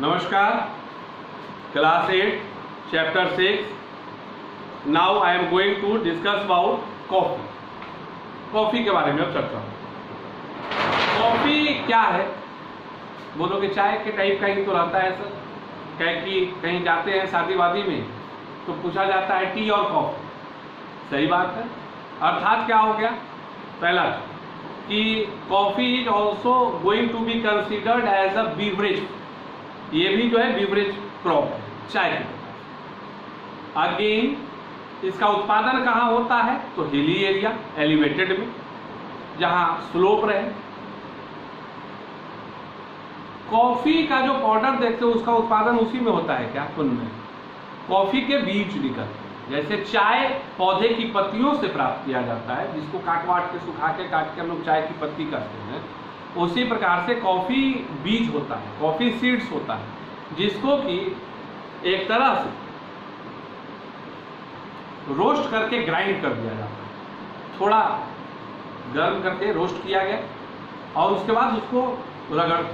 नमस्कार, class 8 chapter 6। Now I am going to discuss about coffee. Coffee के बारे में अब चर्चा। कॉफ़ी क्या है? बोलोगे चाय के टाइप का ही तो रहता है सर। क्या कि कहीं जाते हैं शादी वादी में तो पूछा जाता है टी और कॉफ़ी। सही बात है। अर्थात क्या हो गया? पहला कि coffee is also going to be considered as a beverage. ये भी जो है बीवरेज क्रॉप है, चाय के प्रकार। अगेन इसका उत्पादन कहाँ होता है? तो हिली एरिया, एलिवेटेड में, जहाँ स्लोप रहे। कॉफी का जो पाउडर देखते हो उसका उत्पादन उसी में होता है क्या? तो नहीं, कॉफी के बीज निकलते हैं। जैसे चाय पौधे की पत्तियों से प्राप्त किया जाता है, जिसको काट के सुखा के काट के हम लोग चाय की पत्ती करते हैं, उसी प्रकार से कॉफी बीज होता है, कॉफी सीड्स होता है, जिसको कि एक तरह से रोस्ट करके ग्राइंड कर दिया जाता है। थोड़ा गर्म करके रोस्ट किया गया और उसके बाद उसको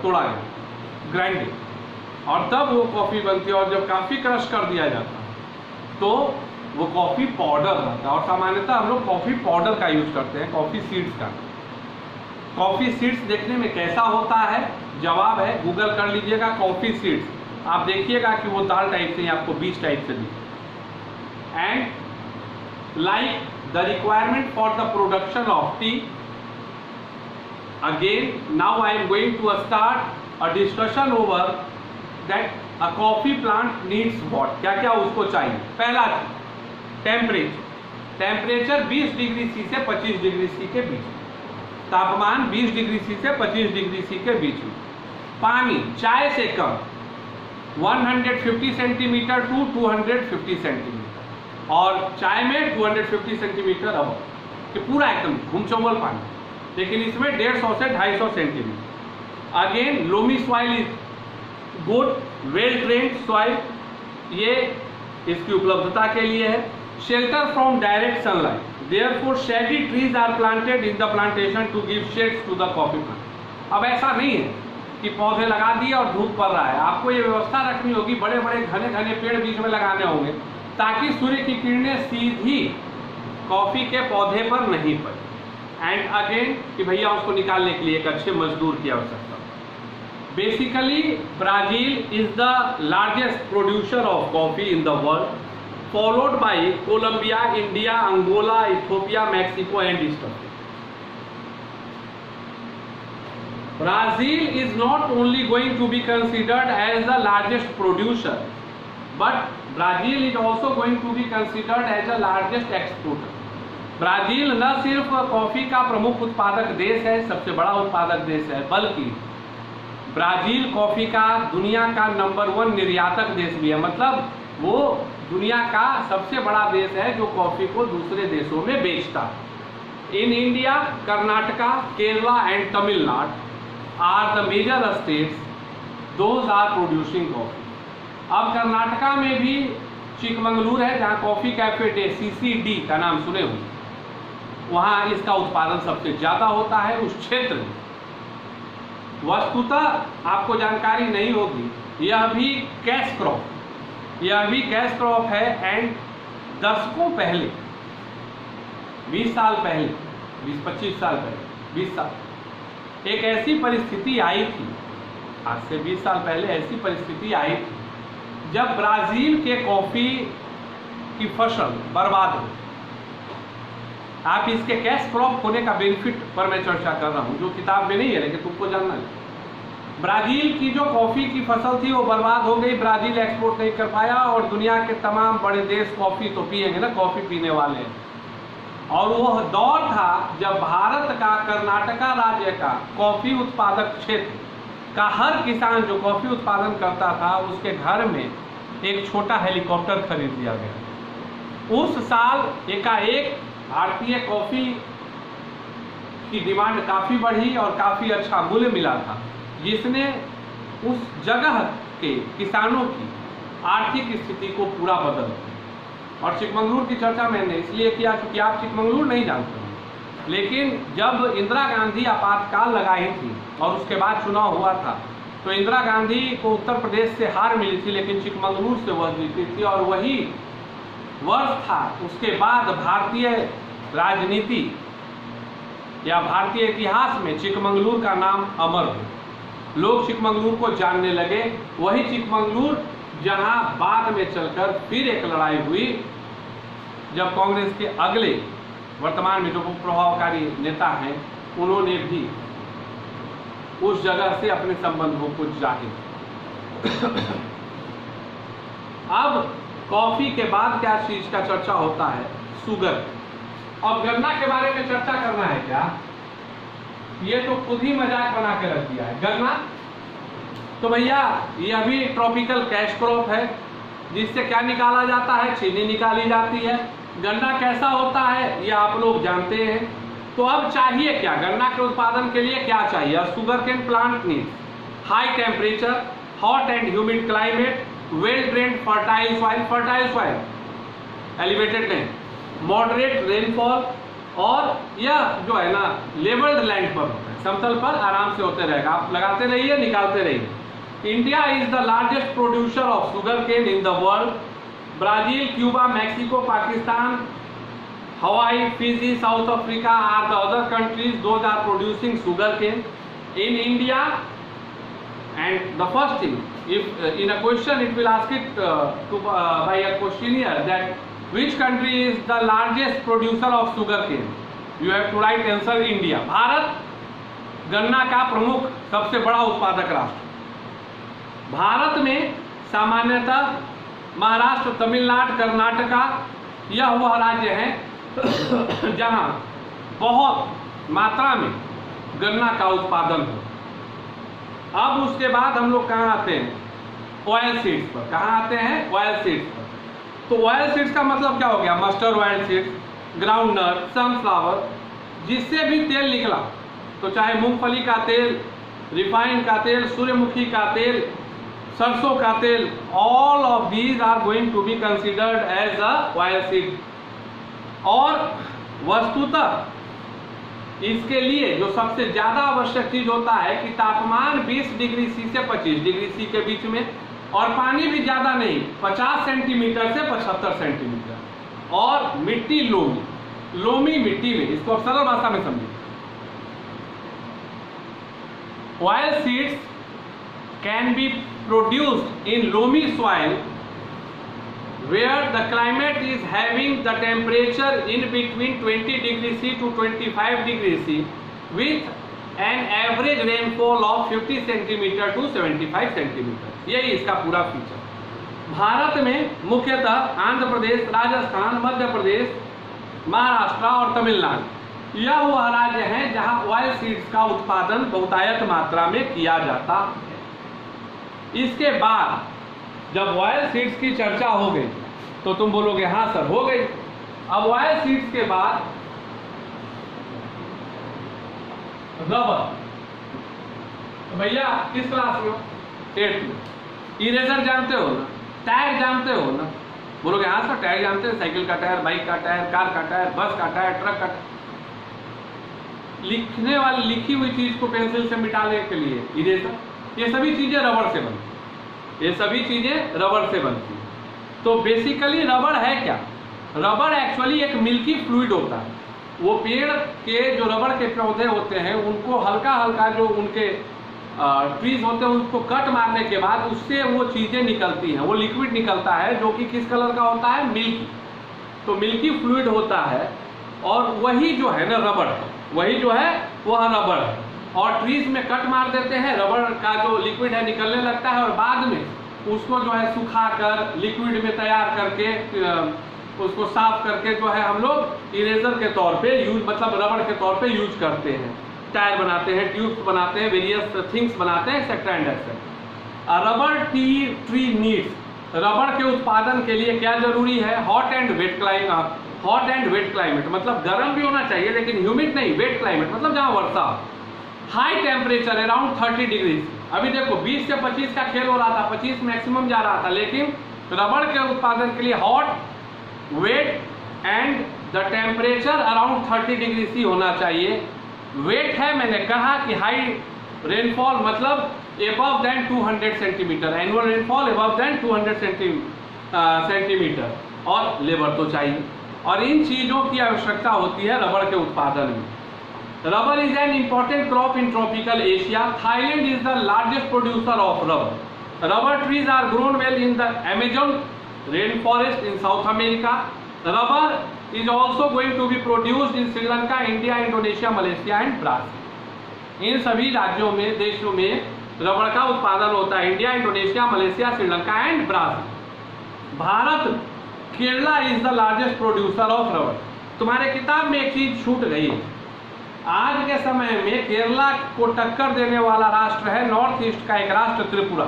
तोड़ा गया, ग्राइंडिंग, और तब वो कॉफ़ी बनती है। और जब काफ़ी क्रश कर दिया जाता है तो वो कॉफ़ी पाउडर रहता है। और सामान्यतः हम लोग कॉफ़ी पाउडर का यूज करते हैं, कॉफ़ी सीड्स का। कॉफ़ी सीड्स देखने में कैसा होता है? जवाब है, गूगल कर लीजिएगा कॉफ़ी सीड्स। आप देखिएगा कि वो दाल टाइप से, आपको बीज टाइप से दिखे। And like the requirement for the production of tea, again now I am going to start a discussion over that a coffee plant needs what, क्या क्या उसको चाहिए। पहला टेम्परेचर 20 डिग्री सी से 25 डिग्री सी के बीच, तापमान 20 डिग्री सी से 25 degree C के बीच में। पानी चाय से कम, 150 सेंटीमीटर टू 250 सेंटीमीटर, और चाय में 250 सेंटीमीटर अब कि पूरा एकदम घुमचौमल पानी, लेकिन इसमें 150 से 250 centimetre. Again loamy soil is good, well drained soil, ये इसकी उपलब्धता के लिए है। Shelter from direct sunlight, therefore shady trees are planted in the plantation to give shades to the coffee plant। अब ऐसा नहीं है कि पौधे लगा दिए और धूप पड़ रहा है। आपको ये व्यवस्था रखनी होगी, बड़े बड़े घने घने पेड़ बीच में लगाने होंगे ताकि सूर्य की किरणें सीधी कॉफी के पौधे पर नहीं पड़े। एंड अगेन कि भैया उसको निकालने के लिए एक अच्छे मजदूर की आवश्यकता। Basically Brazil is the largest producer of coffee in the world, followed by Colombia, India, Angola, Ethiopia, Mexico and East Africa. Brazil is not only going to be considered as the largest producer, but Brazil is also going to be considered as the largest exporter. Brazil न सिर्फ coffee का प्रमुख उत्पादक देश है, सबसे बड़ा उत्पादक देश है, बल्कि ब्राज़ील कॉफ़ी का दुनिया का नंबर 1 निर्यातक देश भी है। मतलब वो दुनिया का सबसे बड़ा देश है जो कॉफ़ी को दूसरे देशों में बेचता है। In India, Karnataka, Kerala and Tamil Nadu are the major states those are producing coffee. अब कर्नाटका में भी चिकमंगलुरु है, जहाँ कॉफ़ी कैफे डे CCD का नाम सुने हुए, वहाँ इसका उत्पादन सबसे ज़्यादा होता है उस क्षेत्र में। वस्तुतः आपको जानकारी नहीं होगी, यह भी कैश क्रॉप है। एंड दशकों पहले, 20 साल पहले, 20-25 साल पहले, 20 साल, एक ऐसी परिस्थिति आई थी, आज से 20 साल पहले ऐसी परिस्थिति आई थी जब ब्राज़ील के कॉफ़ी की फसल बर्बाद हो। आप इसके कैश क्रॉप होने का बेनिफिट पर मैं चर्चा कर रहा हूँ, जो किताब में नहीं है लेकिन तुमको जानना है। ब्राज़ील की जो कॉफ़ी की फसल थी वो बर्बाद हो गई, ब्राज़ील एक्सपोर्ट नहीं कर पाया, और दुनिया के तमाम बड़े देश कॉफ़ी तो पिएंगे ना, कॉफ़ी पीने वाले हैं। और वो दौर था जब भारत का कर्नाटका राज्य का कॉफ़ी उत्पादक क्षेत्र का हर किसान जो कॉफ़ी उत्पादन करता था, उसके घर में एक छोटा हेलीकॉप्टर खरीद लिया गया। उस साल एकाएक भारतीय कॉफ़ी की डिमांड काफ़ी बढ़ी और काफ़ी अच्छा मूल्य मिला था, जिसने उस जगह के किसानों की आर्थिक स्थिति को पूरा बदल दिया। और चिकमंगलुरु की चर्चा मैंने इसलिए किया क्योंकि आप चिकमंगलुरु नहीं जानते हैं, लेकिन जब इंदिरा गांधी आपातकाल लगाई थी और उसके बाद चुनाव हुआ था, तो इंदिरा गांधी को उत्तर प्रदेश से हार मिली थी, लेकिन चिकमंगलूर से वह जीती थी, और वही वर्ष था उसके बाद भारतीय राजनीति या भारतीय इतिहास में चिकमंगलूर का नाम अमर हो। लोग चिकमंगलूर को जानने लगे। वही चिकमंगलूर जहां बाद में चलकर फिर एक लड़ाई हुई, जब कांग्रेस के अगले वर्तमान में जो प्रभावकारी नेता हैं उन्होंने भी उस जगह से अपने संबंधों को जाहिर। अब कॉफी के बाद क्या चीज का चर्चा होता है? शुगर। अब गन्ना के बारे में चर्चा करना है क्या? ये तो खुद ही मजाक बना के रख दिया है। गन्ना तो भैया यह भी ट्रॉपिकल कैश क्रॉप है, जिससे क्या निकाला जाता है? चीनी निकाली जाती है। गन्ना कैसा होता है ये आप लोग जानते हैं। तो अब चाहिए क्या? गन्ना के उत्पादन के लिए क्या चाहिए? Sugar cane plant needs high temperature, hot and humid climate, well drained fertile soil, elevated land, moderate rainfall, और यह जो है ना लेवल्ड लैंड पर होता है, समतल पर आराम से होते रहेगा। आप लगाते रहिए, निकालते रहिए। India is the largest producer of sugar cane in the world. Brazil, Cuba, Mexico, Pakistan, Hawaii, Fiji, South Africa are the other countries those are producing sugar cane in India. And the first thing, if in a question it will ask it by a questionnaire that which country is the largest producer of sugar cane, you have to write answer India. Bharat गन्ना का प्रमुख सबसे बड़ा उत्पादक राष्ट्र। भारत में सामान्यतः महाराष्ट्र, तमिलनाडु, कर्नाटका यह वह राज्य है जहां बहुत मात्रा में गन्ना का उत्पादन हो। अब उसके बाद हम लोग कहाँ आते हैं? ऑयल सीड्स पर। कहाँ आते हैं? ऑयल सीड्स पर। तो ऑयल सीड्स का मतलब क्या हो गया? Mustard oil seeds, groundnut, sunflower, जिससे भी तेल निकला, तो चाहे मूंगफली का तेल, रिफाइंड का तेल, सूर्यमुखी का तेल, सरसों का तेल, all of these are going to be considered as a oil seed. और वस्तुतः इसके लिए जो सबसे ज्यादा आवश्यक चीज होता है कि तापमान 20 डिग्री सी से 25 डिग्री सी के बीच में, और पानी भी ज्यादा नहीं, 50 सेंटीमीटर से 75 सेंटीमीटर, और मिट्टी लोमी मिट्टी में। इसको आप सरल भाषा में समझिए। Oil seeds can be produced in loamy soil where the climate is having the temperature in between 20 degree C to 25 degree C with an average rainfall of 50 centimeter to 75 centimeter। यही इसका पूरा फीचर। भारत में मुख्यतः आंध्र प्रदेश, राजस्थान, मध्य प्रदेश, महाराष्ट्र और तमिलनाडु यह वह राज्य हैं जहां ऑयल सीड्स का उत्पादन बहुतायत मात्रा में किया जाता है। इसके बाद जब ऑयल सीड्स की चर्चा हो गई तो तुम बोलोगे हाँ सर हो गई। अब ऑयल सीड्स के बाद रबर। तो भैया किस क्लास में हो? 8th में। इरेजर जानते हो ना? टायर जानते हो ना? बोलोगे हाँ सर टायर जानते हैं, साइकिल का टायर, बाइक का टायर, कार का टायर, बस का टायर, ट्रक का टायर। लिखने वाली लिखी हुई चीज को पेंसिल से मिटाने के लिए इरेजर, ये सभी चीजें रबर से बनती है। ये सभी चीजें रबर से बनती है। तो बेसिकली रबर है क्या? रबर एक्चुअली एक मिल्की फ्लूइड होता है। वो पेड़ के जो रबर के पौधे होते हैं उनको हल्का हल्का जो उनके ट्रीज होते हैं उसको कट मारने के बाद उससे वो चीजें निकलती हैं, वो लिक्विड निकलता है जो कि किस कलर का होता है? मिल्की। तो मिल्की फ्लूइड होता है, और वही जो है ना रबर है, वही जो है वह रबर है। और ट्रीज में कट मार देते हैं, रबर का जो लिक्विड है निकलने लगता है, और बाद में उसको जो है सुखाकर लिक्विड में तैयार करके उसको साफ करके जो है हम लोग इरेजर के तौर पे यूज, मतलब रबर के तौर पे यूज करते हैं। टायर बनाते हैं, ट्यूब्स बनाते हैं, वेरियस थिंग्स बनाते हैं, etcetera and etcetera. Rubber tree needs, rubber के उत्पादन के लिए क्या जरूरी है? हॉट एंड वेट क्लाइमेट, मतलब गर्म भी होना चाहिए लेकिन ह्यूमिड नहीं, वेट क्लाइमेट मतलब जहाँ वर्षा। High temperature around 30 degree. अभी देखो 20 से 25 का खेल हो रहा था, 25 मैक्सिमम जा रहा था, लेकिन रबर के उत्पादन के लिए hot, wet and the temperature around 30 degree C होना चाहिए। वेट है, मैंने कहा कि हाई रेनफॉल मतलब above than 200 centimetre, annual rainfall above than 200 centimetre, और लेबर तो चाहिए, और इन चीज़ों की आवश्यकता होती है रबड़ के उत्पादन में। Rubber is an important crop in tropical Asia. Thailand is the largest producer of rubber. Rubber trees are grown well in the Amazon rain forest in South America. Rubber is also going to be produced in Sri Lanka, India, Indonesia, Malaysia and Brazil। इन सभी राज्यों में, देशों में रबड़ का उत्पादन होता है, India, Indonesia, Malaysia, Sri Lanka and Brazil. Bharat, Kerala is the largest producer of रबड़। तुम्हारे किताब में एक चीज छूट गई है, आज के समय में केरला को टक्कर देने वाला राष्ट्र है नॉर्थ ईस्ट का एक राष्ट्र त्रिपुरा।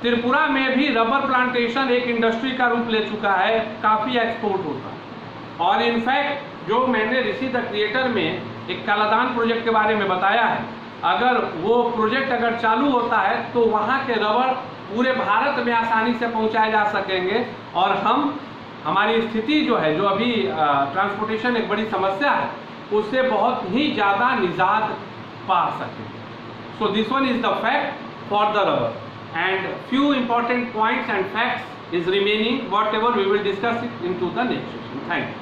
त्रिपुरा में भी रबर प्लांटेशन एक इंडस्ट्री का रूप ले चुका है, काफी एक्सपोर्ट होता है। और इनफैक्ट जो मैंने ऋषि द क्रिएटर में एक कालादान प्रोजेक्ट के बारे में बताया है, अगर वो प्रोजेक्ट अगर चालू होता है तो वहाँ के रबड़ पूरे भारत में आसानी से पहुँचाए जा सकेंगे, और हमारी स्थिति जो है, जो अभी ट्रांसपोर्टेशन एक बड़ी समस्या है, उससे बहुत ही ज़्यादा निजात पा सकेंगे। So this one is the fact for the rubber, and few important points and facts is remaining, whatever we will discuss it into the next session. Thank you.